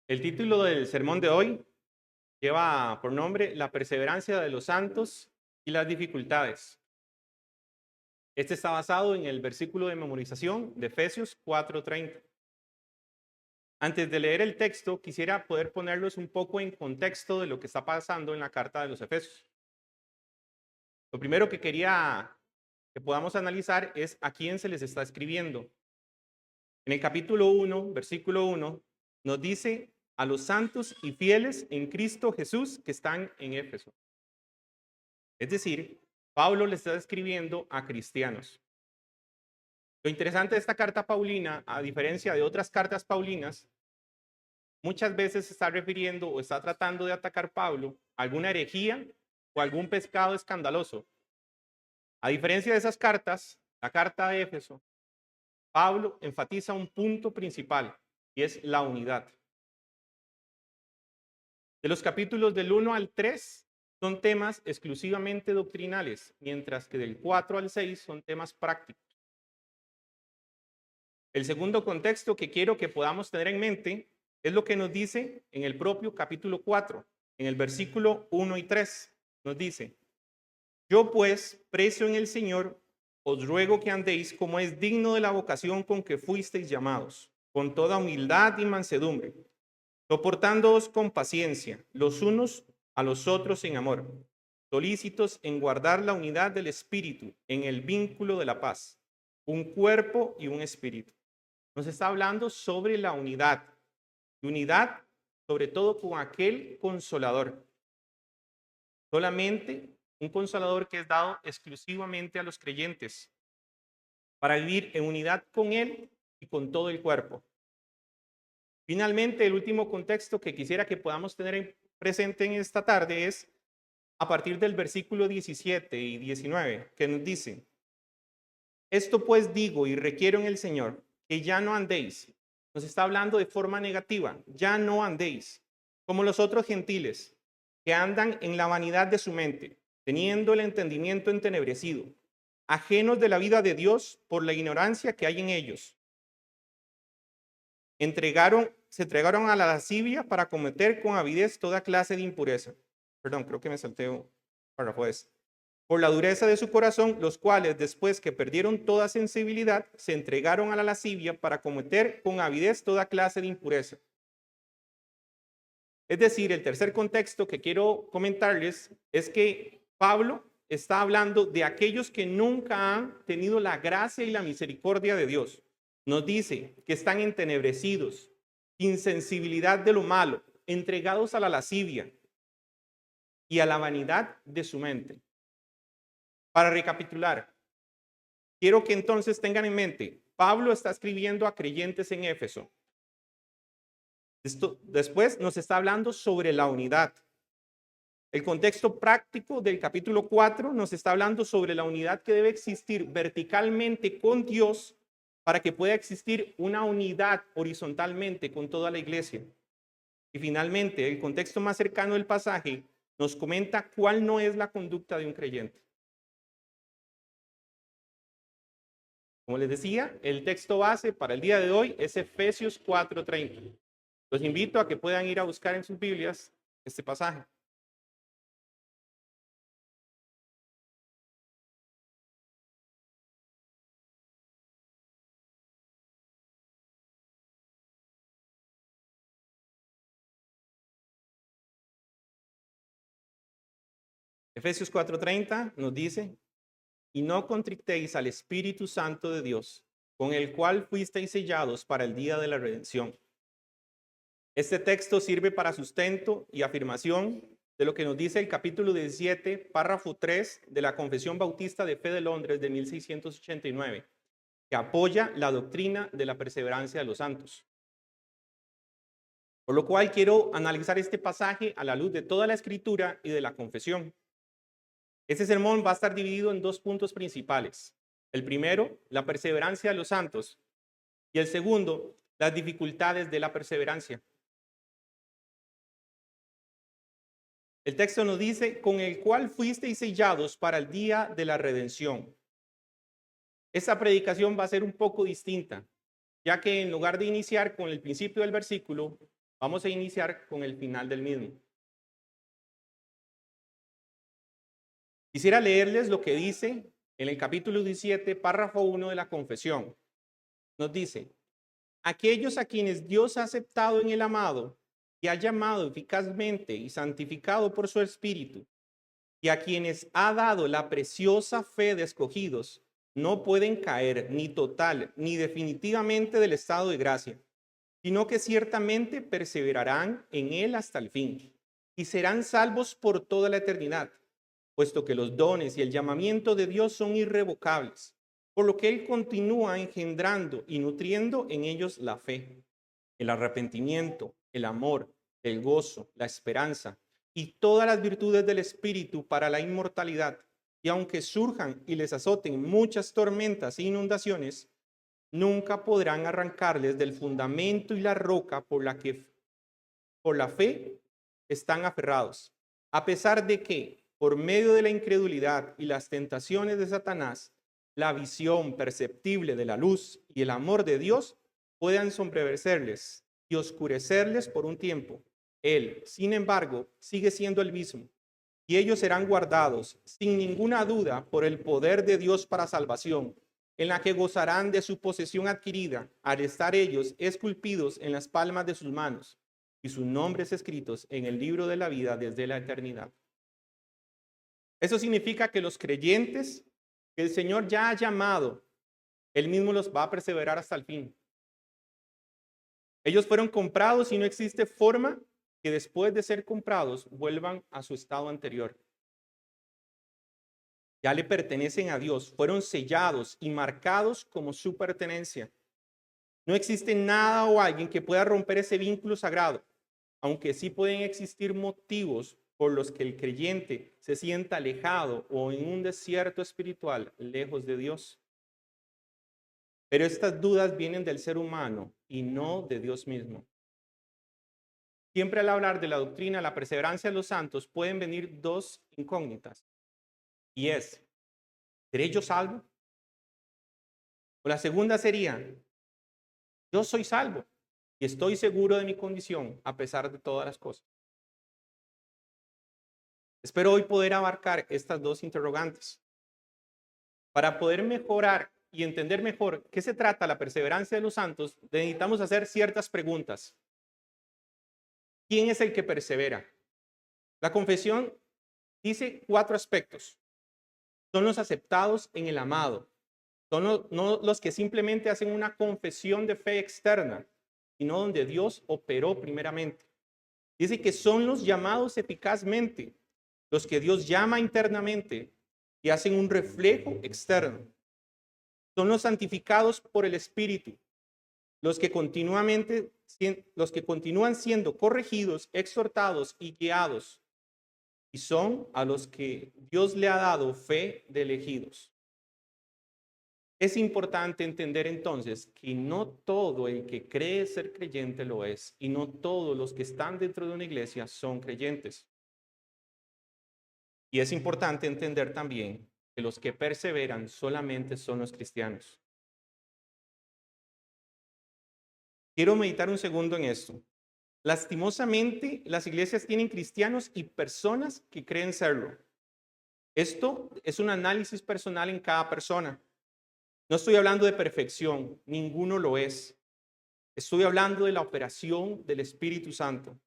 El título del sermón de hoy lleva por nombre La perseverancia de los santos y las dificultades. Este está basado en el versículo de memorización de Efesios 4:30. Antes de leer el texto, quisiera poder ponerlos un poco en contexto de lo que está pasando en la carta de los Efesios. Lo primero que quería que podamos analizar es a quién se les está escribiendo. En el capítulo 1, versículo 1, nos dice a los santos y fieles en Cristo Jesús que están en Éfeso. Es decir, Pablo le está escribiendo a cristianos. Lo interesante de esta carta paulina, a diferencia de otras cartas paulinas, muchas veces se está refiriendo o está tratando de atacar Pablo alguna herejía o algún pecado escandaloso. A diferencia de esas cartas, la carta de Éfeso, Pablo enfatiza un punto principal y es la unidad. De los capítulos del 1 al 3 son temas exclusivamente doctrinales, mientras que del 4 al 6 son temas prácticos. El segundo contexto que quiero que podamos tener en mente es lo que nos dice en el propio capítulo 4, en el versículo 1 y 3. Nos dice, yo pues, preso en el Señor, os ruego que andéis como es digno de la vocación con que fuisteis llamados, con toda humildad y mansedumbre, soportándoos con paciencia los unos a los otros en amor, solícitos en guardar la unidad del Espíritu en el vínculo de la paz, un cuerpo y un espíritu. Nos está hablando sobre la unidad, y unidad sobre todo con aquel consolador. Solamente un consolador que es dado exclusivamente a los creyentes para vivir en unidad con él y con todo el cuerpo. Finalmente, el último contexto que quisiera que podamos tener presente en esta tarde es a partir del versículo 17 y 19, que nos dice, esto pues digo y requiero en el Señor, que ya no andéis. Nos está hablando de forma negativa, ya no andéis como los otros gentiles que andan en la vanidad de su mente, teniendo el entendimiento entenebrecido, ajenos de la vida de Dios por la ignorancia que hay en ellos. Se entregaron a la lascivia para cometer con avidez toda clase de impureza. Perdón, creo que me salté un párrafo por la dureza de su corazón, los cuales, después que perdieron toda sensibilidad, se entregaron a la lascivia para cometer con avidez toda clase de impureza. Es decir, el tercer contexto que quiero comentarles es que Pablo está hablando de aquellos que nunca han tenido la gracia y la misericordia de Dios. Nos dice que están entenebrecidos, sin sensibilidad de lo malo, entregados a la lascivia y a la vanidad de su mente. Para recapitular, quiero que entonces tengan en mente, Pablo está escribiendo a creyentes en Éfeso. Después nos está hablando sobre la unidad. El contexto práctico del capítulo 4 nos está hablando sobre la unidad que debe existir verticalmente con Dios para que pueda existir una unidad horizontalmente con toda la iglesia. Y finalmente, el contexto más cercano del pasaje nos comenta cuál no es la conducta de un creyente. Como les decía, el texto base para el día de hoy es Efesios 4:30. Los invito a que puedan ir a buscar en sus Biblias este pasaje. Efesios 4:30 nos dice, y no contrictéis al Espíritu Santo de Dios, con el cual fuisteis sellados para el día de la redención. Este texto sirve para sustento y afirmación de lo que nos dice el capítulo 17, párrafo 3 de la Confesión Bautista de Fe de Londres de 1689, que apoya la doctrina de la perseverancia de los santos. Por lo cual quiero analizar este pasaje a la luz de toda la escritura y de la confesión. Este sermón va a estar dividido en dos puntos principales. El primero, la perseverancia de los santos, y el segundo, las dificultades de la perseverancia. El texto nos dice, con el cual fuisteis sellados para el día de la redención. Esta predicación va a ser un poco distinta, ya que en lugar de iniciar con el principio del versículo, Vamos a iniciar con el final del mismo. Quisiera leerles lo que dice en el capítulo 17, párrafo 1 de la confesión. Nos dice: aquellos a quienes Dios ha aceptado en el amado y ha llamado eficazmente y santificado por su Espíritu, y a quienes ha dado la preciosa fe de escogidos, no pueden caer ni total ni definitivamente del estado de gracia, sino que ciertamente perseverarán en él hasta el fin, y serán salvos por toda la eternidad, puesto que los dones y el llamamiento de Dios son irrevocables, por lo que Él continúa engendrando y nutriendo en ellos la fe, el arrepentimiento, el amor, el gozo, la esperanza y todas las virtudes del Espíritu para la inmortalidad. Y aunque surjan y les azoten muchas tormentas e inundaciones, nunca podrán arrancarles del fundamento y la roca por la que por la fe están aferrados, a pesar de que, por medio de la incredulidad y las tentaciones de Satanás, la visión perceptible de la luz y el amor de Dios puedan sombrecerles y oscurecerles por un tiempo. Él, sin embargo, sigue siendo el mismo, y ellos serán guardados, sin ninguna duda, por el poder de Dios para salvación, en la que gozarán de su posesión adquirida, al estar ellos esculpidos en las palmas de sus manos y sus nombres escritos en el libro de la vida desde la eternidad. Eso significa que los creyentes que el Señor ya ha llamado, Él mismo los va a perseverar hasta el fin. Ellos fueron comprados y no existe forma que después de ser comprados vuelvan a su estado anterior. Ya le pertenecen a Dios, fueron sellados y marcados como su pertenencia. No existe nada o alguien que pueda romper ese vínculo sagrado, aunque sí pueden existir motivos por los que el creyente se sienta alejado o en un desierto espiritual lejos de Dios. Pero estas dudas vienen del ser humano y no de Dios mismo. Siempre al hablar de la doctrina, la perseverancia de los santos, pueden venir dos incógnitas. Y es: ¿seré yo salvo? O la segunda sería: yo soy salvo y estoy seguro de mi condición a pesar de todas las cosas. Espero hoy poder abarcar estas dos interrogantes. Para poder mejorar y entender mejor qué se trata la perseverancia de los santos, necesitamos hacer ciertas preguntas. ¿Quién es el que persevera? La confesión dice 4 aspectos. Son los aceptados en el amado. Son no los que simplemente hacen una confesión de fe externa, sino donde Dios operó primeramente. Dice que son los llamados eficazmente, los que Dios llama internamente y hacen un reflejo externo. Son los santificados por el Espíritu, los que continúan siendo corregidos, exhortados y guiados. Y son a los que Dios le ha dado fe de elegidos. Es importante entender entonces que no todo el que cree ser creyente lo es, y no todos los que están dentro de una iglesia son creyentes. Y es importante entender también que los que perseveran solamente son los cristianos. Quiero meditar un segundo en esto. Lastimosamente, las iglesias tienen cristianos y personas que creen serlo. Esto es un análisis personal en cada persona. No estoy hablando de perfección, ninguno lo es. Estoy hablando de la operación del Espíritu Santo.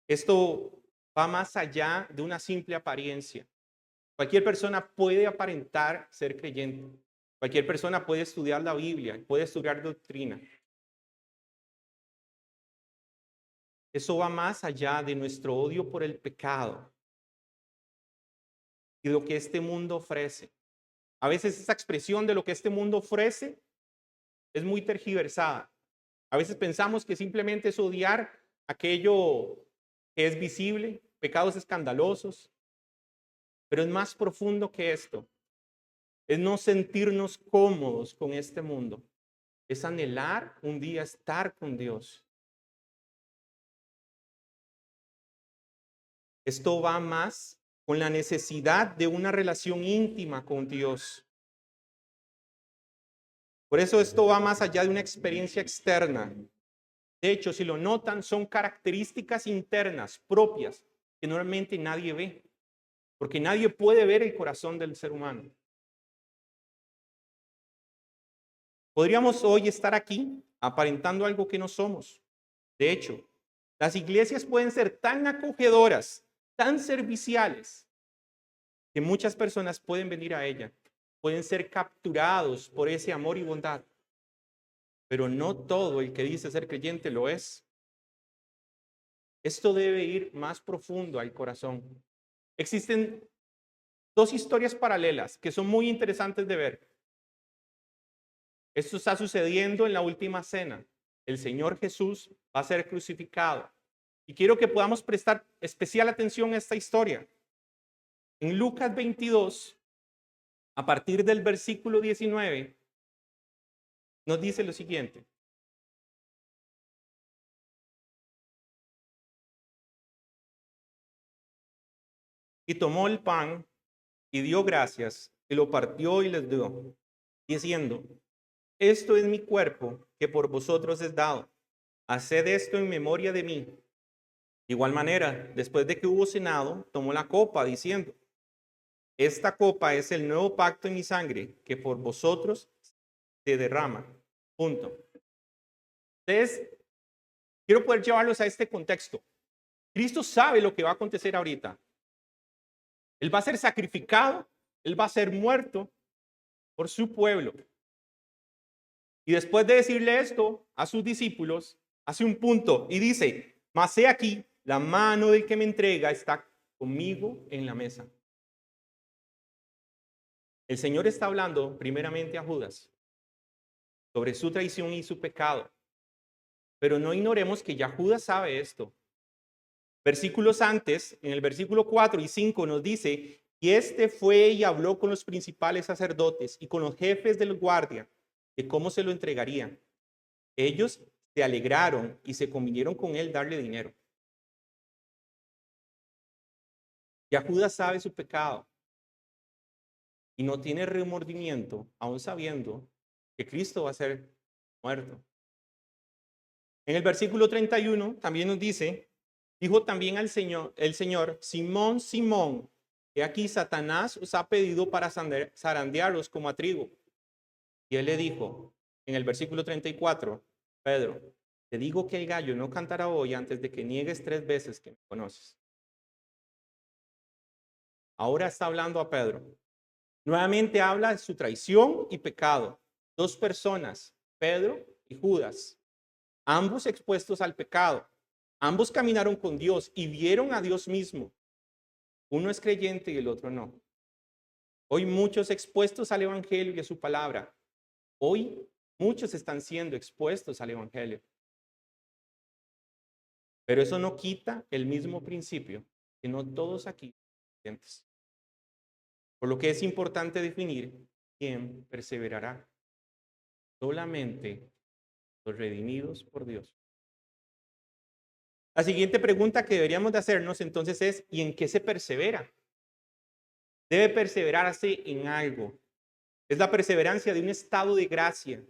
Esto va más allá de una simple apariencia. Cualquier persona puede aparentar ser creyente. Cualquier persona puede estudiar la Biblia, puede estudiar doctrina. Eso va más allá de nuestro odio por el pecado y lo que este mundo ofrece. A veces esa expresión de lo que este mundo ofrece es muy tergiversada. A veces pensamos que simplemente es odiar aquello que es visible, pecados escandalosos, pero es más profundo que esto. Es no sentirnos cómodos con este mundo. Es anhelar un día estar con Dios. Esto va más con la necesidad de una relación íntima con Dios. Por eso esto va más allá de una experiencia externa. De hecho, si lo notan, son características internas propias que normalmente nadie ve, porque nadie puede ver el corazón del ser humano. Podríamos hoy estar aquí aparentando algo que no somos. De hecho, las iglesias pueden ser tan acogedoras, tan serviciales, que muchas personas pueden venir a ella, pueden ser capturados por ese amor y bondad. Pero no todo el que dice ser creyente lo es. Esto debe ir más profundo al corazón. Existen dos historias paralelas que son muy interesantes de ver. Esto está sucediendo en la última cena. El Señor Jesús va a ser crucificado. Y quiero que podamos prestar especial atención a esta historia. En Lucas 22, a partir del versículo 19, nos dice lo siguiente. Y tomó el pan y dio gracias y lo partió y les dio, diciendo: esto es mi cuerpo que por vosotros es dado. Haced esto en memoria de mí. De igual manera, después de que hubo cenado, tomó la copa diciendo: esta copa es el nuevo pacto en mi sangre que por vosotros se derrama. Punto. Entonces, quiero poder llevarlos a este contexto. Cristo sabe lo que va a acontecer ahorita. Él va a ser sacrificado, él va a ser muerto por su pueblo. Y después de decirle esto a sus discípulos, hace un punto y dice: mas he aquí, la mano del que me entrega está conmigo en la mesa. El Señor está hablando primeramente a Judas sobre su traición y su pecado. Pero no ignoremos que ya Judas sabe esto. Versículos antes, en el versículo 4 y 5 nos dice: y este fue y habló con los principales sacerdotes y con los jefes de los guardias de cómo se lo entregarían. Ellos se alegraron y se convinieron con él darle dinero. Ya Judas sabe su pecado y no tiene remordimiento, aún sabiendo que Cristo va a ser muerto. En el versículo 31 también nos dice: dijo también el Señor: Simón, Simón, he aquí Satanás os ha pedido para zarandearos como a trigo. Y él le dijo, en el versículo 34, Pedro, te digo que el gallo no cantará hoy antes de que niegues 3 veces que me conoces. Ahora está hablando a Pedro. Nuevamente habla de su traición y pecado. 2 personas, Pedro y Judas, ambos expuestos al pecado. Ambos caminaron con Dios y vieron a Dios mismo. Uno es creyente y el otro no. Hoy muchos expuestos al Evangelio y a su palabra. Hoy muchos están siendo expuestos al Evangelio. Pero eso no quita el mismo principio, que no todos aquí son creyentes. Por lo que es importante definir quién perseverará. Solamente los redimidos por Dios. La siguiente pregunta que deberíamos de hacernos entonces es: ¿y en qué se persevera? Debe perseverarse en algo. Es la perseverancia de un estado de gracia,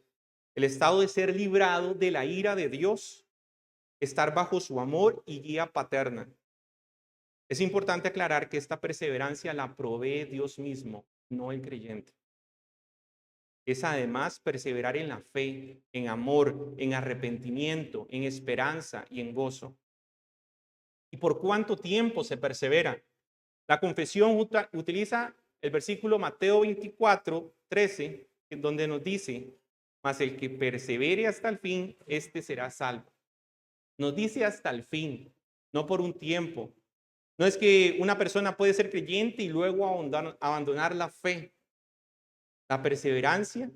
el estado de ser librado de la ira de Dios, estar bajo su amor y guía paterna. Es importante aclarar que esta perseverancia la provee Dios mismo, no el creyente. Es además perseverar en la fe, en amor, en arrepentimiento, en esperanza y en gozo. ¿Y por cuánto tiempo se persevera? La confesión utiliza el versículo Mateo 24, 13, en donde nos dice: mas el que persevere hasta el fin, este será salvo. Nos dice hasta el fin, no por un tiempo. No es que una persona puede ser creyente y luego abandonar la fe. La perseverancia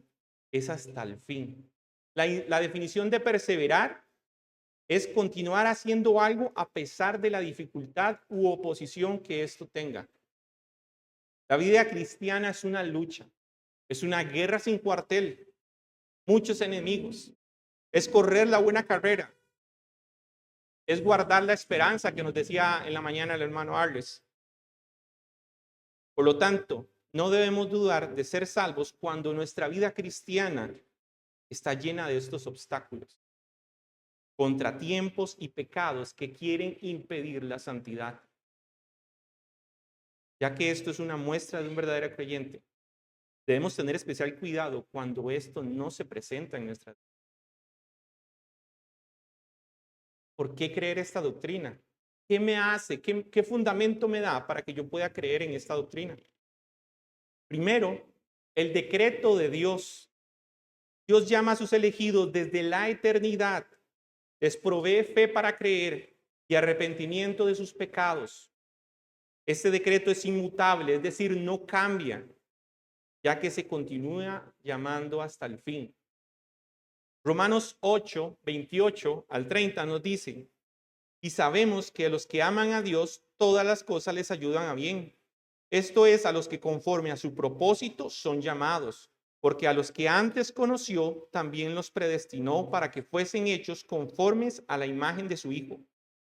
es hasta el fin. La definición de perseverar es continuar haciendo algo a pesar de la dificultad u oposición que esto tenga. La vida cristiana es una lucha, es una guerra sin cuartel, muchos enemigos. Es correr la buena carrera, es guardar la esperanza que nos decía en la mañana el hermano Arles. Por lo tanto, no debemos dudar de ser salvos cuando nuestra vida cristiana está llena de estos obstáculos. contratiempos y pecados que quieren impedir la santidad. Ya que esto es una muestra de un verdadero creyente, debemos tener especial cuidado cuando esto no se presenta en nuestra vida. ¿Por qué creer esta doctrina? ¿Qué me hace? ¿Qué fundamento me da para que yo pueda creer en esta doctrina? Primero, el decreto de Dios. Dios llama a sus elegidos desde la eternidad. Les provee fe para creer y arrepentimiento de sus pecados. Este decreto es inmutable, es decir, no cambia, ya que se continúa llamando hasta el fin. Romanos 8, 28 al 30 nos dice: y sabemos que a los que aman a Dios, todas las cosas les ayudan a bien. Esto es, a los que conforme a su propósito son llamados, porque a los que antes conoció, también los predestinó para que fuesen hechos conformes a la imagen de su Hijo,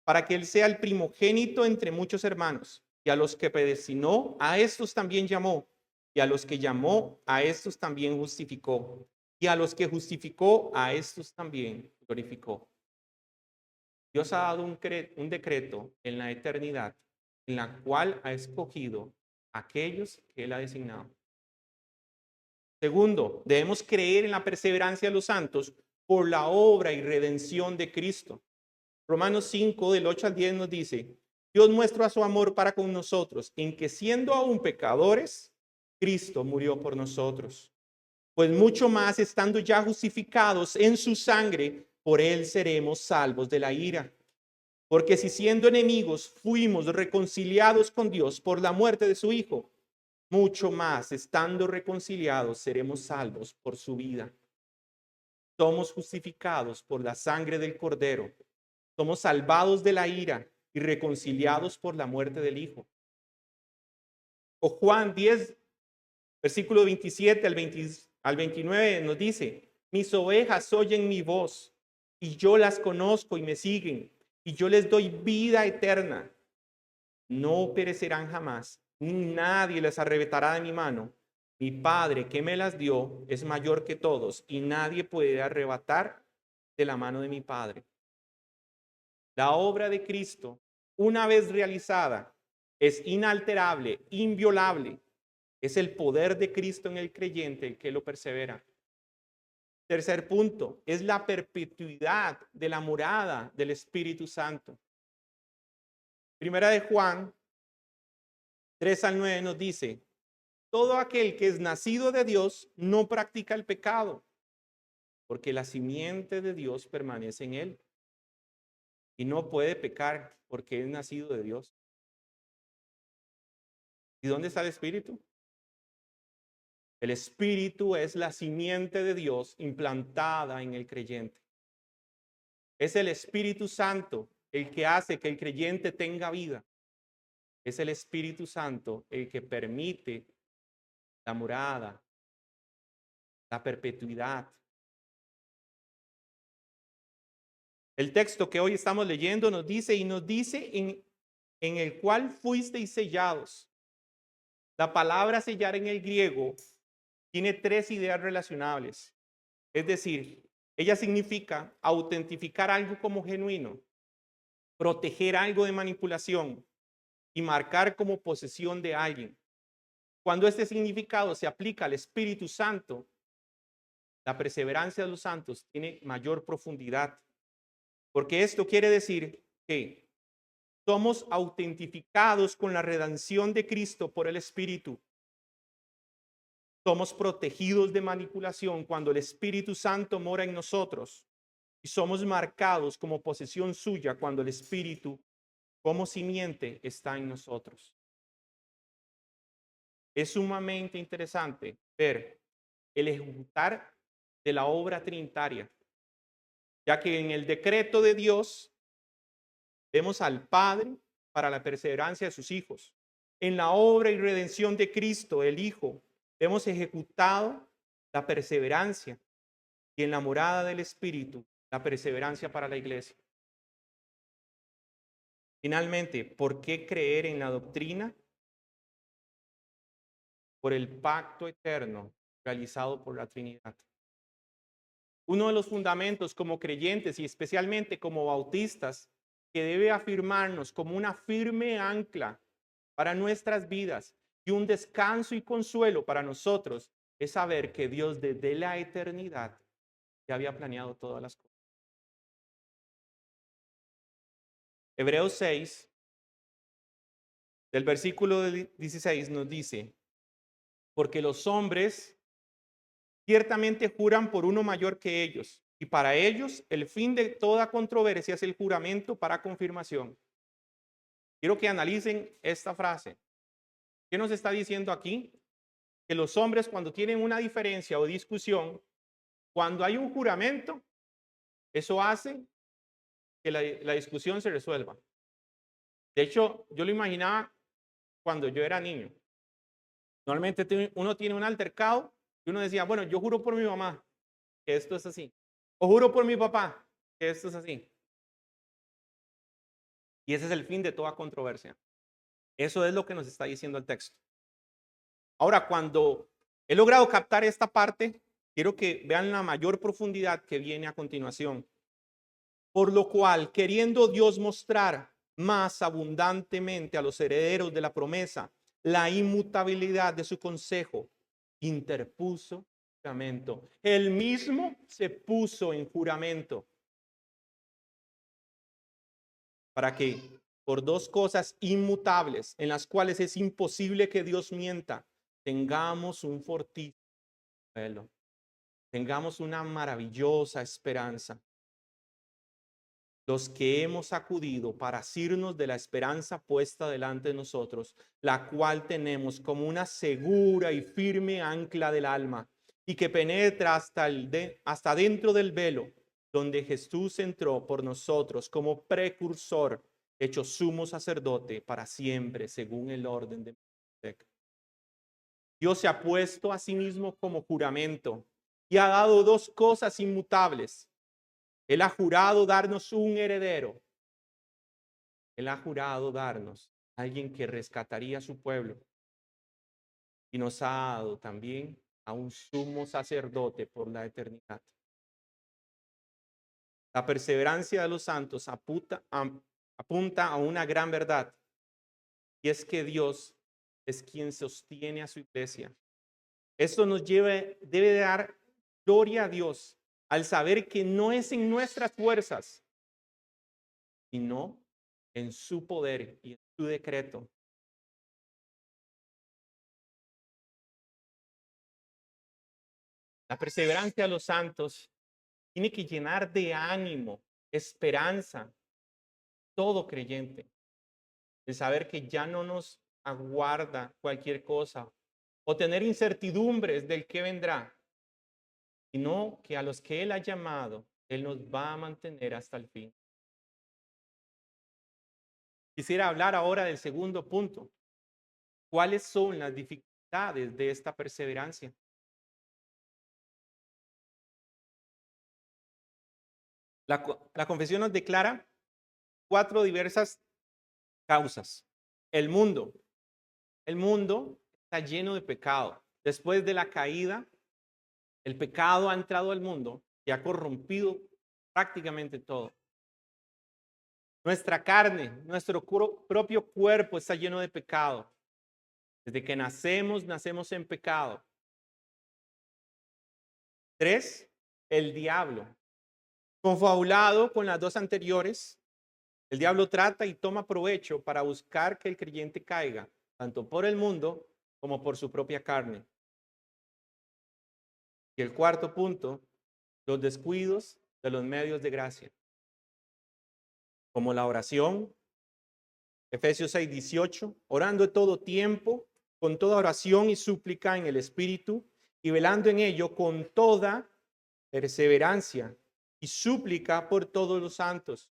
para que Él sea el primogénito entre muchos hermanos. Y a los que predestinó, a estos también llamó. Y a los que llamó, a estos también justificó. Y a los que justificó, a estos también glorificó. Dios ha dado un decreto en la eternidad en la cual ha escogido a aquellos que Él ha designado. Segundo, debemos creer en la perseverancia de los santos por la obra y redención de Cristo. Romanos 5, del 8 al 10 nos dice: Dios muestra su amor para con nosotros, en que siendo aún pecadores, Cristo murió por nosotros. Pues mucho más, estando ya justificados en su sangre, por Él seremos salvos de la ira. Porque si siendo enemigos fuimos reconciliados con Dios por la muerte de su Hijo, mucho más, estando reconciliados, seremos salvos por su vida. Somos justificados por la sangre del Cordero. Somos salvados de la ira y reconciliados por la muerte del Hijo. O Juan 10, versículo 27 al 29 nos dice: mis ovejas oyen mi voz y yo las conozco y me siguen, y yo les doy vida eterna. No perecerán jamás, ni nadie les arrebatará de mi mano. Mi Padre que me las dio es mayor que todos, y nadie puede arrebatar de la mano de mi Padre. La obra de Cristo, una vez realizada, es inalterable, inviolable. Es el poder de Cristo en el creyente el que lo persevera. Tercer punto, es la perpetuidad de la morada del Espíritu Santo. Primera de Juan 3 al 9 nos dice: todo aquel que es nacido de Dios no practica el pecado, porque la simiente de Dios permanece en él y no puede pecar porque es nacido de Dios. ¿Y dónde está el Espíritu? El Espíritu es la simiente de Dios implantada en el creyente. Es el Espíritu Santo el que hace que el creyente tenga vida. Es el Espíritu Santo el que permite la morada, la perpetuidad. El texto que hoy estamos leyendo nos dice en el cual fuisteis sellados. La palabra sellar en el griego tiene tres ideas relacionables. Es decir, ella significa autentificar algo como genuino, proteger algo de manipulación y marcar como posesión de alguien. Cuando este significado se aplica al Espíritu Santo, la perseverancia de los santos tiene mayor profundidad, porque esto quiere decir que somos autentificados con la redención de Cristo por el Espíritu. Somos protegidos de manipulación cuando el Espíritu Santo mora en nosotros, y somos marcados como posesión suya cuando el Espíritu, como simiente, está en nosotros. Es sumamente interesante ver el ejecutar de la obra trinitaria, ya que en el decreto de Dios vemos al Padre para la perseverancia de sus hijos. En la obra y redención de Cristo, el Hijo, hemos ejecutado la perseverancia, y en la morada del Espíritu, la perseverancia para la iglesia. Finalmente, ¿por qué creer en la doctrina? Por el pacto eterno realizado por la Trinidad. uno de los fundamentos como creyentes y especialmente como bautistas que debe afirmarnos como una firme ancla para nuestras vidas y un descanso y consuelo para nosotros es saber que Dios desde la eternidad ya había planeado todas las cosas. Hebreos 6, del versículo 16 nos dice, porque los hombres ciertamente juran por uno mayor que ellos, y para ellos el fin de toda controversia es el juramento para confirmación. Quiero que analicen esta frase. ¿Qué nos está diciendo aquí? Que los hombres cuando tienen una diferencia o discusión, cuando hay un juramento, eso hace que la discusión se resuelva. De hecho, yo lo imaginaba cuando yo era niño. Normalmente uno tiene un altercado y uno decía, bueno, yo juro por mi mamá que esto es así. O juro por mi papá que esto es así. Y ese es el fin de toda controversia. Eso es lo que nos está diciendo el texto. Ahora, cuando he logrado captar esta parte, quiero que vean la mayor profundidad que viene a continuación. Por lo cual, queriendo Dios mostrar más abundantemente a los herederos de la promesa la inmutabilidad de su consejo, interpuso juramento. Él mismo se puso en juramento. ¿Para qué? Por dos cosas inmutables en las cuales es imposible que Dios mienta, tengamos un fortísimo velo, tengamos una maravillosa esperanza. Los que hemos acudido para asirnos de la esperanza puesta delante de nosotros, la cual tenemos como una segura y firme ancla del alma y que penetra hasta dentro del velo, donde Jesús entró por nosotros como precursor, hecho sumo sacerdote para siempre, según el orden de Melquisedec. Dios se ha puesto a sí mismo como juramento y ha dado dos cosas inmutables. Él ha jurado darnos un heredero. Él ha jurado darnos a alguien que rescataría a su pueblo. Y nos ha dado también a un sumo sacerdote por la eternidad. La perseverancia de los santos apunta a una gran verdad. Y es que Dios es quien sostiene a su iglesia. Esto nos debe dar gloria a Dios al saber que no es en nuestras fuerzas, sino en su poder y en su decreto. La perseverancia de los santos tiene que llenar de ánimo, esperanza, todo creyente. El saber que ya no nos aguarda cualquier cosa o tener incertidumbres del que vendrá, sino que a los que Él ha llamado, Él nos va a mantener hasta el fin. Quisiera hablar ahora del segundo punto. ¿Cuáles son las dificultades de esta perseverancia? La confesión nos declara 4 diversas causas. El mundo. El mundo está lleno de pecado. Después de la caída, el pecado ha entrado al mundo y ha corrompido prácticamente todo. Nuestra carne, nuestro propio cuerpo está lleno de pecado. Desde que nacemos en pecado. 3, el diablo. Confabulado con las dos anteriores, el diablo trata y toma provecho para buscar que el creyente caiga, tanto por el mundo como por su propia carne. Y el cuarto punto, los descuidos de los medios de gracia, como la oración, Efesios 6:18, orando en todo tiempo, con toda oración y súplica en el Espíritu, y velando en ello con toda perseverancia y súplica por todos los santos.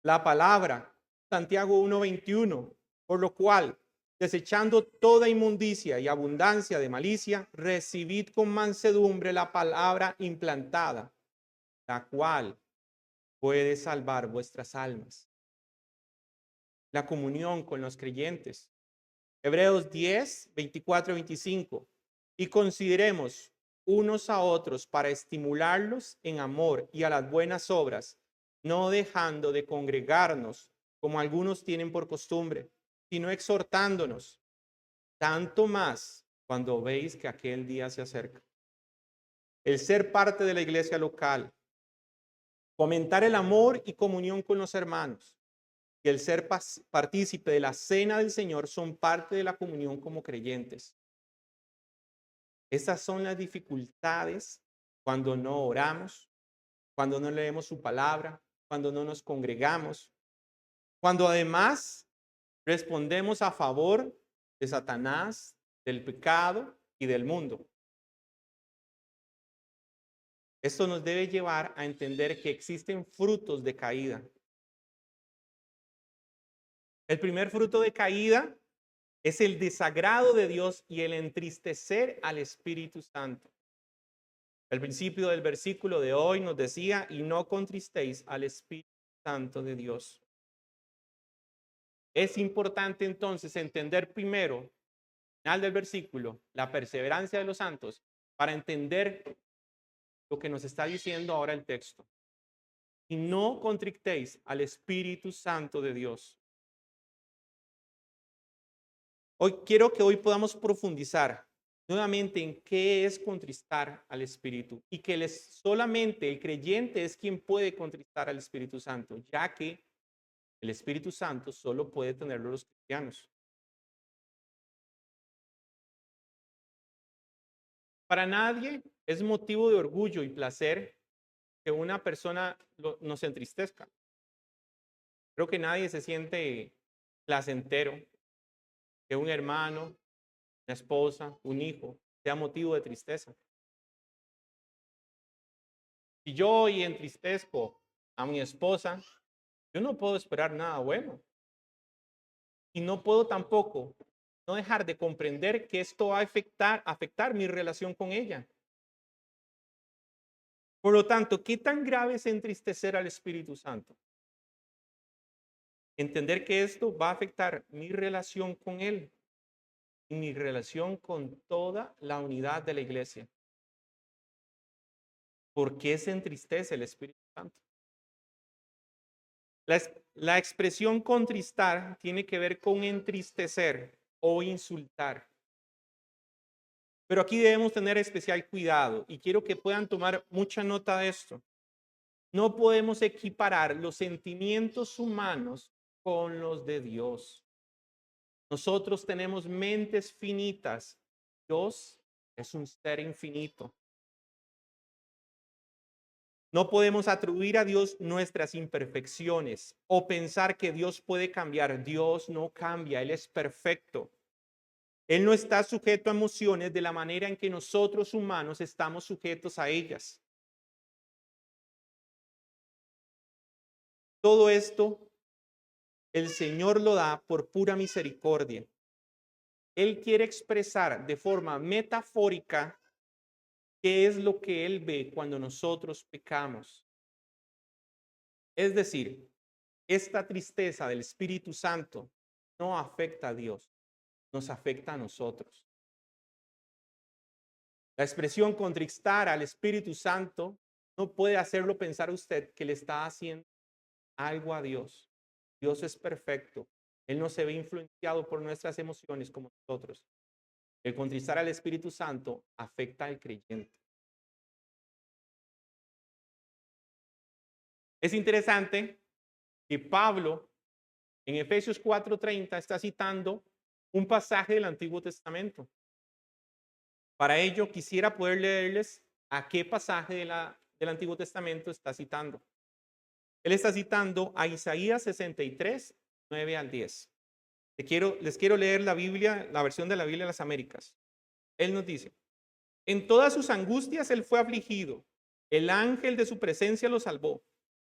La palabra, Santiago 1:21, por lo cual, desechando toda inmundicia y abundancia de malicia, recibid con mansedumbre la palabra implantada, la cual puede salvar vuestras almas. La comunión con los creyentes. Hebreos 10:24-25. Y consideremos unos a otros para estimularlos en amor y a las buenas obras, no dejando de congregarnos como algunos tienen por costumbre, sino exhortándonos, tanto más cuando veis que aquel día se acerca. El ser parte de la iglesia local, fomentar el amor y comunión con los hermanos, y el ser partícipe de la cena del Señor son parte de la comunión como creyentes. Estas son las dificultades cuando no oramos, cuando no leemos su palabra, cuando no nos congregamos, cuando además respondemos a favor de Satanás, del pecado y del mundo. Esto nos debe llevar a entender que existen frutos de caída. El primer fruto de caída es el desagrado de Dios y el entristecer al Espíritu Santo. El principio del versículo de hoy nos decía, y no contristéis al Espíritu Santo de Dios. Es importante entonces entender primero, al final del versículo, la perseverancia de los santos, para entender lo que nos está diciendo ahora el texto. Y no contristéis al Espíritu Santo de Dios. Quiero que hoy podamos profundizar nuevamente en qué es contristar al Espíritu y que solamente el creyente es quien puede contristar al Espíritu Santo, ya que el Espíritu Santo solo puede tenerlo los cristianos. Para nadie es motivo de orgullo y placer que una persona nos entristezca. Creo que nadie se siente placentero que un hermano, una esposa, un hijo sea motivo de tristeza. Si yo hoy entristezco a mi esposa, yo no puedo esperar nada bueno. Y no puedo tampoco no dejar de comprender que esto va a afectar mi relación con ella. Por lo tanto, ¿qué tan grave es entristecer al Espíritu Santo? Entender que esto va a afectar mi relación con Él y mi relación con toda la unidad de la iglesia. ¿Por qué se entristece el Espíritu Santo? La expresión contristar tiene que ver con entristecer o insultar. Pero aquí debemos tener especial cuidado y quiero que puedan tomar mucha nota de esto. No podemos equiparar los sentimientos humanos con los de Dios. Nosotros tenemos mentes finitas. Dios es un ser infinito. No podemos atribuir a Dios nuestras imperfecciones o pensar que Dios puede cambiar. Dios no cambia, Él es perfecto. Él no está sujeto a emociones de la manera en que nosotros humanos estamos sujetos a ellas. Todo esto el Señor lo da por pura misericordia. Él quiere expresar de forma metafórica qué es lo que Él ve cuando nosotros pecamos. Es decir, esta tristeza del Espíritu Santo no afecta a Dios, nos afecta a nosotros. La expresión contristar al Espíritu Santo no puede hacerlo pensar usted que le está haciendo algo a Dios. Dios es perfecto. Él no se ve influenciado por nuestras emociones como nosotros. El contristar al Espíritu Santo afecta al creyente. Es interesante que Pablo en Efesios 4:30 está citando un pasaje del Antiguo Testamento. Para ello quisiera poder leerles a qué pasaje del Antiguo Testamento está citando. Él está citando a Isaías 63, 9 al 10. Les quiero leer la Biblia, la versión de la Biblia de las Américas. Él nos dice, en todas sus angustias él fue afligido, el ángel de su presencia lo salvó,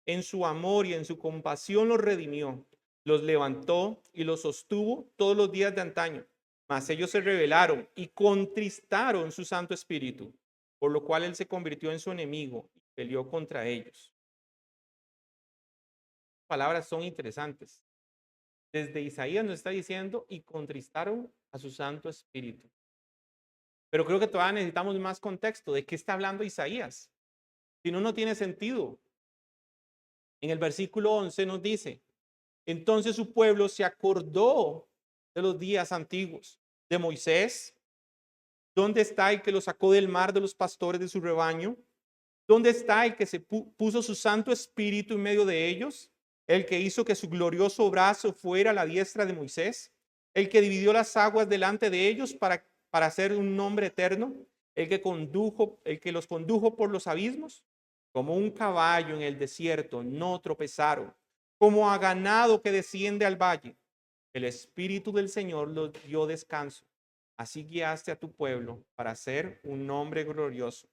en su amor y en su compasión los redimió, los levantó y los sostuvo todos los días de antaño. Mas ellos se rebelaron y contristaron su Santo Espíritu, por lo cual él se convirtió en su enemigo y peleó contra ellos. Palabras son interesantes. Desde Isaías nos está diciendo y contristaron a su Santo Espíritu. Pero creo que todavía necesitamos más contexto de qué está hablando Isaías. Si no, no tiene sentido. En el versículo 11 nos dice, entonces su pueblo se acordó de los días antiguos, de Moisés. ¿Dónde está el que lo sacó del mar de los pastores de su rebaño? ¿Dónde está el que se puso su Santo Espíritu en medio de ellos? El que hizo que su glorioso brazo fuera a la diestra de Moisés. El que dividió las aguas delante de ellos para hacer un nombre eterno. El que los condujo por los abismos. Como un caballo en el desierto, no tropezaron. Como a ganado que desciende al valle. El Espíritu del Señor los dio descanso. Así guiaste a tu pueblo para hacer un nombre glorioso.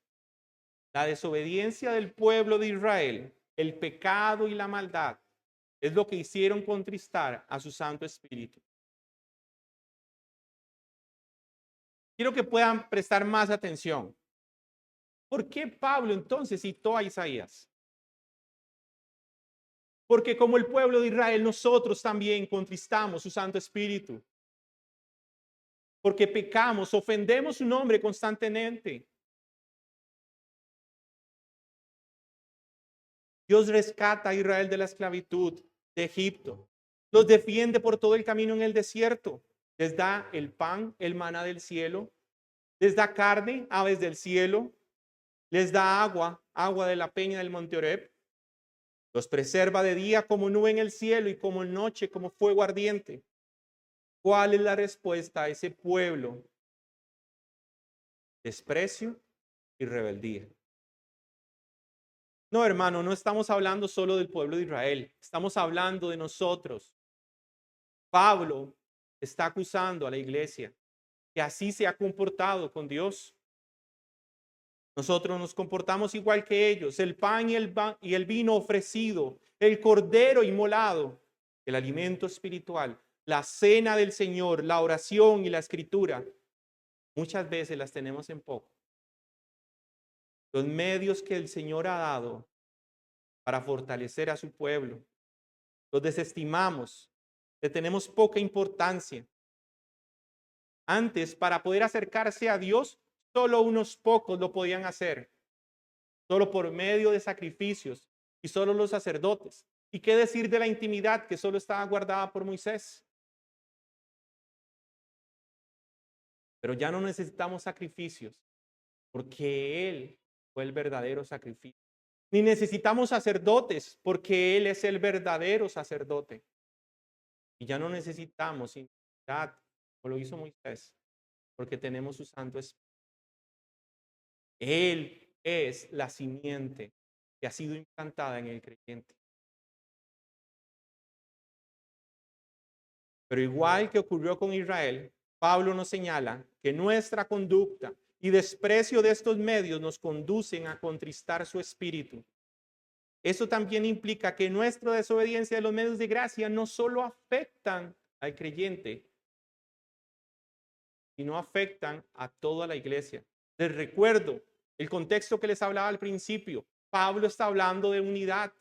La desobediencia del pueblo de Israel, el pecado y la maldad, es lo que hicieron contristar a su Santo Espíritu. Quiero que puedan prestar más atención. ¿Por qué Pablo entonces citó a Isaías? Porque como el pueblo de Israel, nosotros también contristamos su Santo Espíritu. Porque pecamos, ofendemos su nombre constantemente. Dios rescata a Israel de la esclavitud de Egipto. Los defiende por todo el camino en el desierto. Les da el pan, el maná del cielo. Les da carne, aves del cielo. Les da agua, agua de la peña del monte Oreb. Los preserva de día como nube en el cielo y como en noche como fuego ardiente. ¿Cuál es la respuesta a ese pueblo? Desprecio y rebeldía. No, hermano, no estamos hablando solo del pueblo de Israel. Estamos hablando de nosotros. Pablo está acusando a la iglesia que así se ha comportado con Dios. Nosotros nos comportamos igual que ellos. El pan y el vino ofrecido, el cordero inmolado, el alimento espiritual, la cena del Señor, la oración y la escritura, muchas veces las tenemos en poco. Los medios que el Señor ha dado para fortalecer a su pueblo, los desestimamos, le tenemos poca importancia. Antes, para poder acercarse a Dios, solo unos pocos lo podían hacer, solo por medio de sacrificios y solo los sacerdotes. ¿Y qué decir de la intimidad que solo estaba guardada por Moisés? Pero ya no necesitamos sacrificios, porque Él fue el verdadero sacrificio. Ni necesitamos sacerdotes, porque Él es el verdadero sacerdote. Y ya no necesitamos intimidad, como lo hizo Moisés, porque tenemos su Santo Espíritu. Él es la simiente que ha sido implantada en el creyente. Pero igual que ocurrió con Israel, Pablo nos señala que nuestra conducta y desprecio de estos medios nos conducen a contristar su espíritu. Eso también implica que nuestra desobediencia de los medios de gracia no solo afectan al creyente, sino afectan a toda la iglesia. Les recuerdo el contexto que les hablaba al principio. Pablo está hablando de unidad.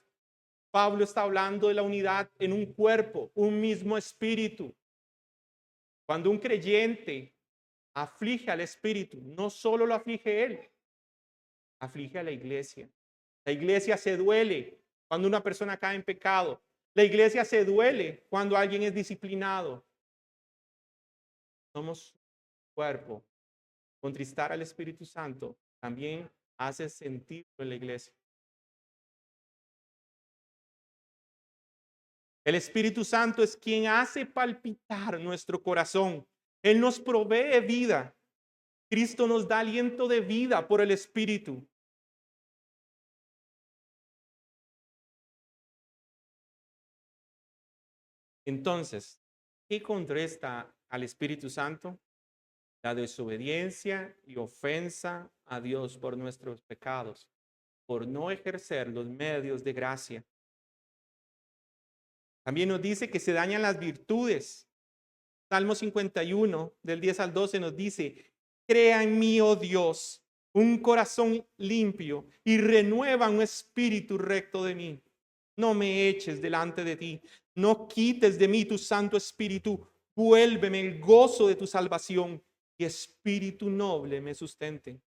Pablo está hablando de la unidad en un cuerpo, un mismo espíritu. Cuando un creyente aflige al espíritu, no solo lo aflige él, aflige a la iglesia. La iglesia se duele cuando una persona cae en pecado. La iglesia se duele cuando alguien es disciplinado. Somos cuerpo. Contristar al Espíritu Santo también hace sentido en la iglesia. El Espíritu Santo es quien hace palpitar nuestro corazón. Él nos provee vida. Cristo nos da aliento de vida por el Espíritu. Entonces, ¿qué contrasta al Espíritu Santo? La desobediencia y ofensa a Dios por nuestros pecados, por no ejercer los medios de gracia. También nos dice que se dañan las virtudes. Salmo 51, del 10 al 12 nos dice, crea en mí, oh Dios, un corazón limpio y renueva un espíritu recto de mí. No me eches delante de ti, no quites de mí tu Santo Espíritu, vuélveme el gozo de tu salvación y espíritu noble me sustenten.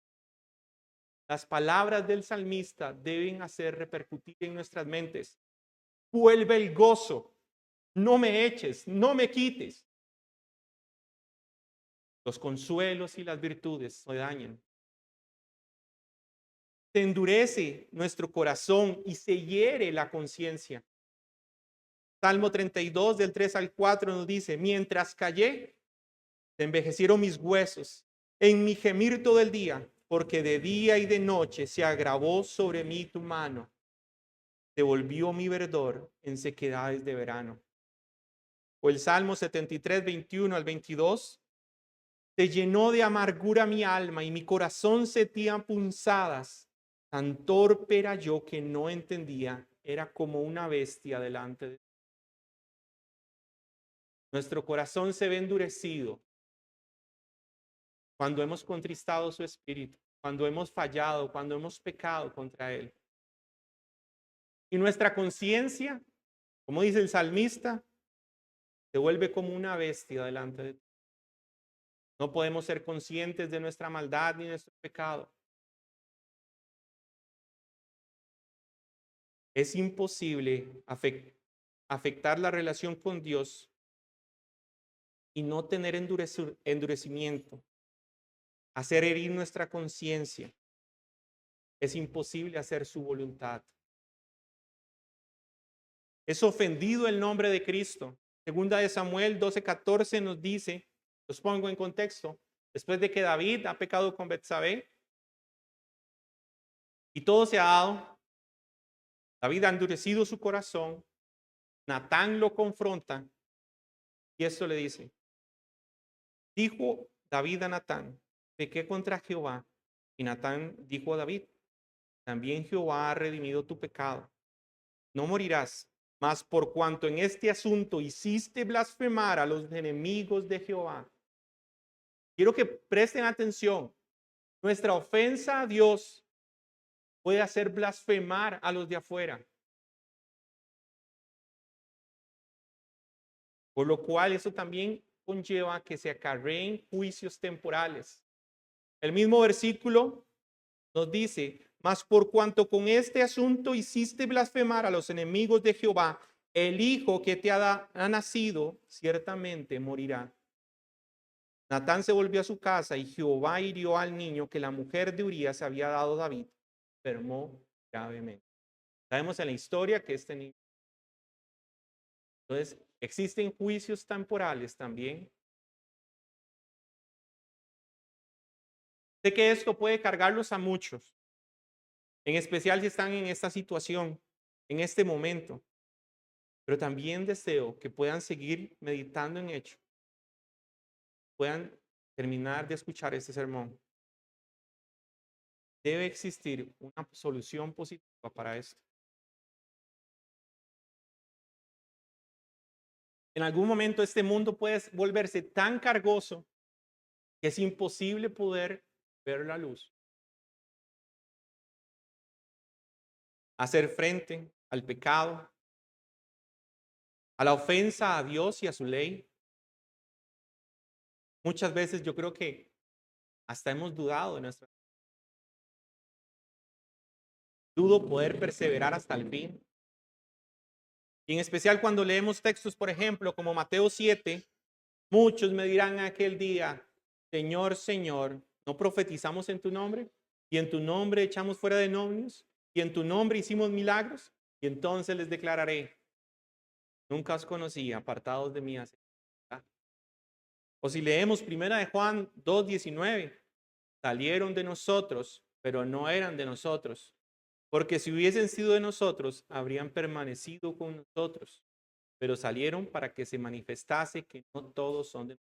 Las palabras del salmista deben hacer repercutir en nuestras mentes. Vuelve el gozo, no me eches, no me quites. Los consuelos y las virtudes se dañan. Se endurece nuestro corazón y se hiere la conciencia. Salmo 32 del 3 al 4 nos dice, mientras callé, se envejecieron mis huesos en mi gemir todo el día, porque de día y de noche se agravó sobre mí tu mano. Se volvió mi verdor en sequedades de verano. O el Salmo 73, 21 al 22. Se llenó de amargura mi alma y mi corazón sentía punzadas. Tan torpe era yo que no entendía. Era como una bestia delante de Dios. Nuestro corazón se ve endurecido cuando hemos contristado su espíritu, cuando hemos fallado, cuando hemos pecado contra él. Y nuestra conciencia, como dice el salmista, se vuelve como una bestia delante de Dios. No podemos ser conscientes de nuestra maldad ni de nuestro pecado. Es imposible afectar la relación con Dios y no tener endurecimiento, hacer herir nuestra conciencia. Es imposible hacer su voluntad. Es ofendido el nombre de Cristo. Segunda de Samuel 12:14 nos dice, los pongo en contexto, después de que David ha pecado con Betsabé y todo se ha dado, David ha endurecido su corazón, Natán lo confronta y esto le dice, dijo David a Natán, pequé contra Jehová, y Natán dijo a David, también Jehová ha redimido tu pecado, no morirás, mas por cuanto en este asunto hiciste blasfemar a los enemigos de Jehová. Quiero que presten atención. Nuestra ofensa a Dios puede hacer blasfemar a los de afuera. Por lo cual eso también conlleva que se acarreen juicios temporales. El mismo versículo nos dice, mas por cuanto con este asunto hiciste blasfemar a los enemigos de Jehová, el hijo que te ha nacido ciertamente morirá. Natán se volvió a su casa y Jehová hirió al niño que la mujer de Urías había dado a David. Enfermó gravemente. Sabemos en la historia que este niño. Entonces, existen juicios temporales también. Sé que esto puede cargarlos a muchos, en especial si están en esta situación, en este momento. Pero también deseo que puedan seguir meditando en hecho, puedan terminar de escuchar este sermón. Debe existir una solución positiva para esto. En algún momento este mundo puede volverse tan cargoso que es imposible poder ver la luz. Hacer frente al pecado, a la ofensa a Dios y a su ley. Muchas veces yo creo que hasta hemos dudado de nuestra. Dudo poder perseverar hasta el fin. Y en especial cuando leemos textos, por ejemplo, como Mateo 7, muchos me dirán aquel día, Señor, Señor, ¿no profetizamos en tu nombre? Y en tu nombre echamos fuera demonios, y en tu nombre hicimos milagros. Y entonces les declararé, nunca os conocí, apartados de mí. O si leemos primera de Juan 2:19, salieron de nosotros, pero no eran de nosotros. Porque si hubiesen sido de nosotros, habrían permanecido con nosotros. Pero salieron para que se manifestase que no todos son de nosotros.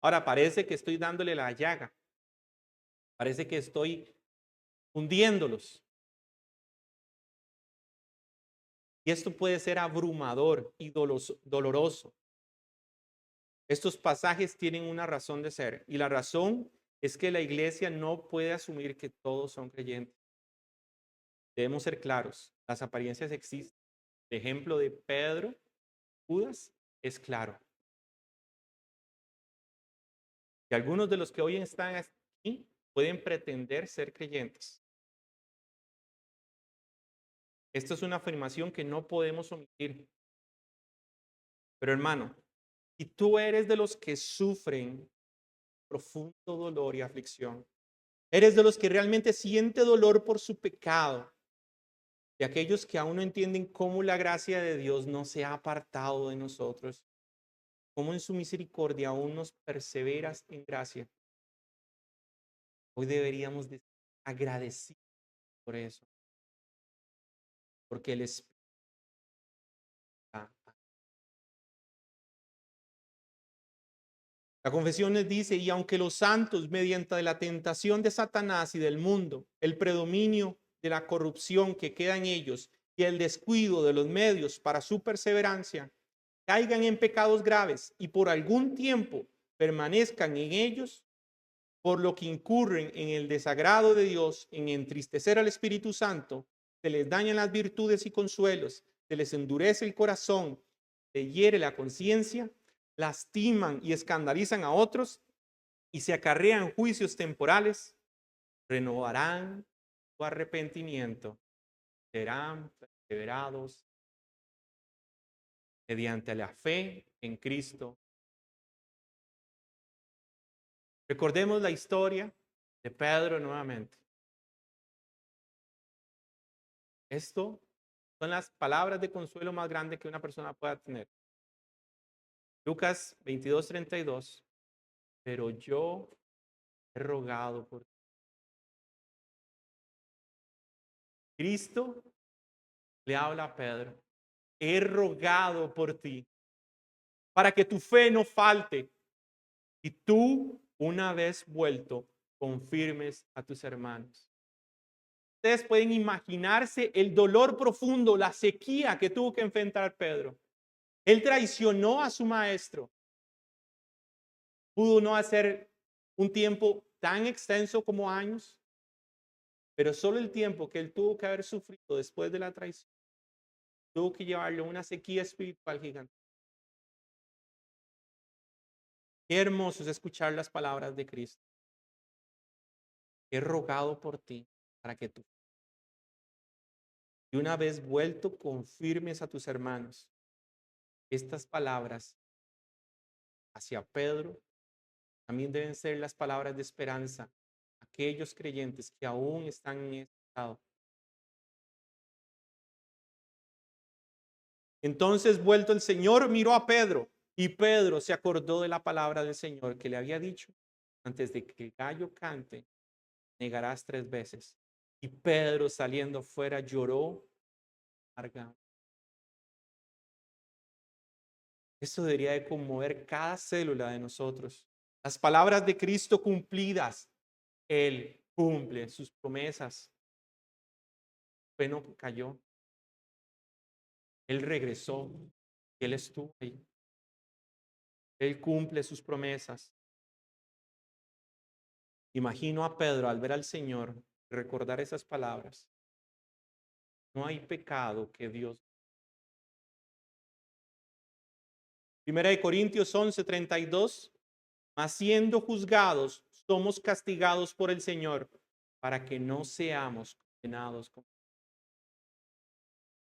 Ahora parece que estoy dándole la llaga. Parece que estoy hundiéndolos. Y esto puede ser abrumador y doloroso. Estos pasajes tienen una razón de ser. Y la razón es que la iglesia no puede asumir que todos son creyentes. Debemos ser claros. Las apariencias existen. El ejemplo de Pedro, Judas, es claro. Y algunos de los que hoy están aquí pueden pretender ser creyentes. Esta es una afirmación que no podemos omitir. Pero hermano, si tú eres de los que sufren profundo dolor y aflicción, eres de los que realmente siente dolor por su pecado, de aquellos que aún no entienden cómo la gracia de Dios no se ha apartado de nosotros, cómo en su misericordia aún nos perseveras en gracia. Hoy deberíamos de agradecer por eso, porque el Espíritu está. La confesión les dice, y aunque los santos, mediante la tentación de Satanás y del mundo, el predominio de la corrupción que queda en ellos y el descuido de los medios para su perseverancia, caigan en pecados graves y por algún tiempo permanezcan en ellos, por lo que incurren en el desagrado de Dios, en entristecer al Espíritu Santo, se les dañan las virtudes y consuelos, se les endurece el corazón, se hiere la conciencia, lastiman y escandalizan a otros y se acarrean juicios temporales, renovarán su arrepentimiento, serán perseverados mediante la fe en Cristo. Recordemos la historia de Pedro nuevamente. Esto son las palabras de consuelo más grandes que una persona pueda tener. Lucas 22:32. Pero yo he rogado por ti. Cristo le habla a Pedro. He rogado por ti para que tu fe no falte y tú, una vez vuelto, confirmes a tus hermanos. Ustedes pueden imaginarse el dolor profundo, la sequía que tuvo que enfrentar Pedro. Él traicionó a su maestro. Pudo no hacer un tiempo tan extenso como años, pero solo el tiempo que él tuvo que haber sufrido después de la traición, tuvo que llevarlo a una sequía espiritual gigante. Qué hermoso es escuchar las palabras de Cristo. He rogado por ti para que tú, y una vez vuelto, confirmes a tus hermanos. Estas palabras hacia Pedro también deben ser las palabras de esperanza a aquellos creyentes que aún están en este estado. Entonces, vuelto el Señor, miró a Pedro y Pedro se acordó de la palabra del Señor que le había dicho: antes de que el gallo cante, negarás 3 veces. Y Pedro, saliendo fuera, lloró amargamente. Esto debería de conmover cada célula de nosotros. Las palabras de Cristo cumplidas. Él cumple sus promesas. Fue no cayó. Él regresó. Él estuvo ahí. Él cumple sus promesas. Imagino a Pedro al ver al Señor recordar esas palabras. No hay pecado que Dios. Primera de Corintios 11:32. Mas siendo juzgados, somos castigados por el Señor para que no seamos condenados.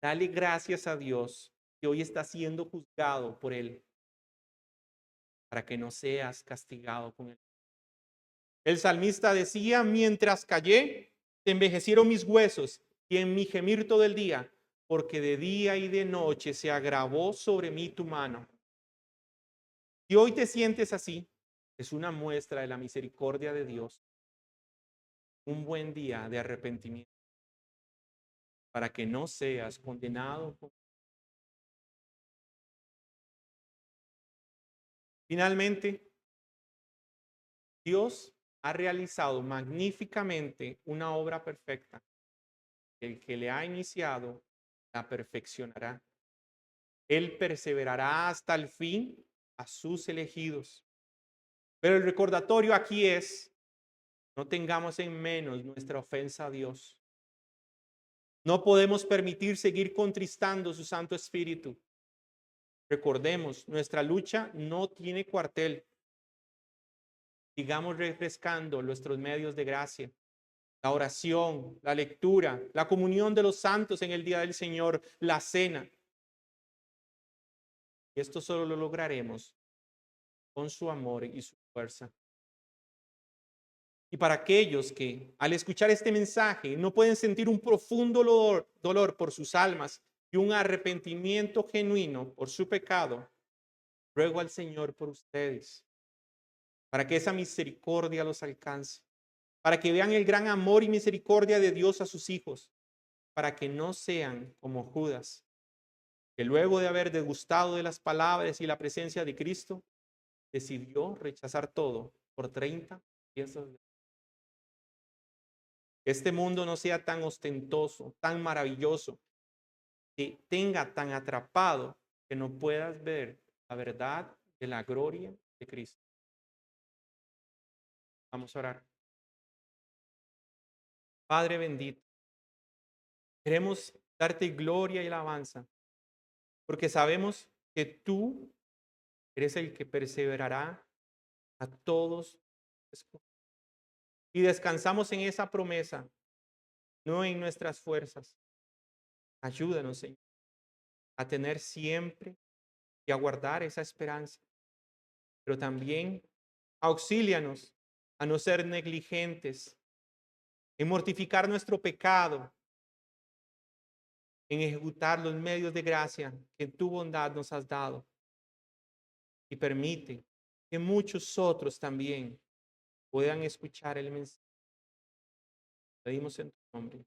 Dale gracias a Dios que hoy está siendo juzgado por Él para que no seas castigado con Él. El salmista decía: mientras callé, se envejecieron mis huesos y en mi gemir todo el día, porque de día y de noche se agravó sobre mí tu mano. Si hoy te sientes así, es una muestra de la misericordia de Dios. Un buen día de arrepentimiento para que no seas condenado. Finalmente, Dios ha realizado magníficamente una obra perfecta. El que le ha iniciado la perfeccionará. Él perseverará hasta el fin a sus elegidos. Pero el recordatorio aquí es: no tengamos en menos nuestra ofensa a Dios. No podemos permitir seguir contristando su Santo Espíritu. Recordemos, nuestra lucha no tiene cuartel. sigamos refrescando nuestros medios de gracia, la oración, la lectura, la comunión de los santos en el día del Señor, la cena. Y esto solo lo lograremos con su amor y su fuerza. Y para aquellos que al escuchar este mensaje no pueden sentir un profundo dolor por sus almas y un arrepentimiento genuino por su pecado, ruego al Señor por ustedes, para que esa misericordia los alcance, para que vean el gran amor y misericordia de Dios a sus hijos, para que no sean como Judas, que luego de haber degustado de las palabras y la presencia de Cristo, decidió rechazar todo por 30 piezas. Que este mundo no sea tan ostentoso, tan maravilloso, que tenga tan atrapado que no puedas ver la verdad de la gloria de Cristo. Vamos a orar. Padre bendito, queremos darte gloria y alabanza, porque sabemos que tú eres el que perseverará a todos y descansamos en esa promesa, no en nuestras fuerzas. Ayúdanos, Señor, a tener siempre y a guardar esa esperanza, pero también auxílianos a no ser negligentes, en mortificar nuestro pecado, en ejecutar los medios de gracia que en tu bondad nos has dado. Y permite que muchos otros también puedan escuchar el mensaje. Pedimos en tu nombre.